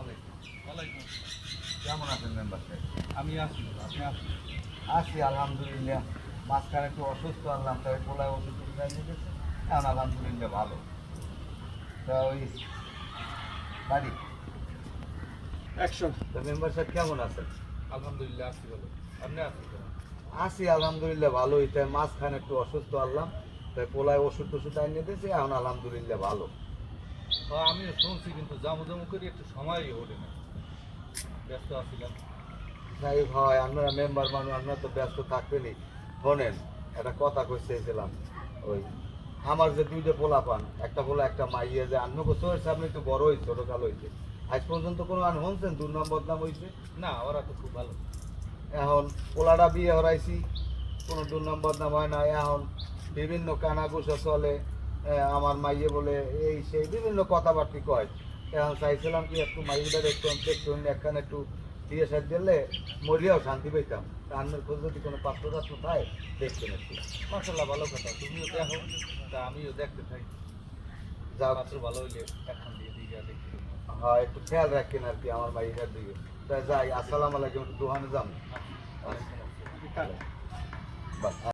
আলাইকুম। ওয়ালাইকুম আসসালাম। কেমন আছেন মেম্বার সাহেব? আমি আছি, আপনি আছেন? আছি আলহামদুলিল্লাহ। মাঝখানে একটু অসুস্থ আনলাম, তাই পোলায় ওষুধ টষুধ নিয়ে গেছে, এখন আলহামদুলিল্লাহ ভালো। তা ওই বাড়ি অ্যাকশন। তো মেম্বার সাহেব কেমন আছেন? আলহামদুলিল্লাহ আছি ভালো। আপনি আছেন কেমন? আছি আলহামদুলিল্লাহ ভালোই। তাই মাঝখানে একটু অসুস্থ আনলাম, তাই পোলায় ওষুধ টষুধ আনিয়ে দিয়েছে, এখন আলহামদুলিল্লাহ ভালো। আমিও শুনছি কিন্তু জামু জামু করে একটু সময়ই ওঠে না। ব্যস্ত আছিলাম। যাই হয়, আপনারা মেম্বার মানুষ, আপনারা তো ব্যস্ত থাকবেনই। শোনেন, একটা কথা কইতেছিলাম, ওই আমার যে দুইটা পোলা পান, একটা পোলা একটা মাইয়ে, যে আন্ন বছর সামনে একটু বড় হয়েছে, ছোটকাল হয়েছে, আজ পর্যন্ত কোনো আন শুনছেন 2 নম্বর বদনাম হয়েছে? না, ওরা তো খুব ভালো। এখন পোলাটা বিয়ে হরাইছি, কোনো 2 নম্বর বদনাম হয় না। এখন বিভিন্ন কানাঘুষা চলে, আমার মাইয়ে বলে এই সেই বিভিন্ন কথাবার্তি কয়। এখন চাইছিলাম কি একটু মাইয়েটার একটু একটু একখানে একটু বিয়ে সাজ দিলে মরিয়াও শান্তি পেতাম। রান্নার খোঁজ যদি কোনো পাত্র টাত্র পায় দেখতেন একটু। মাশাআল্লাহ, ভালো কথা। তুমিও দেখো, তা আমিও দেখতে থাকি। যাও, পাত্র ভালো হইলে এখন দিয়ে দিকে দেখি। হ্যাঁ একটু খেয়াল রাখেন আর কি আমার মাইয়েটার দিকে। তাই যাই, আসসালামু আলাইকুম, একটু দোকানে যান। আচ্ছা, ওয়ালাইকুম আসসালাম। বাস।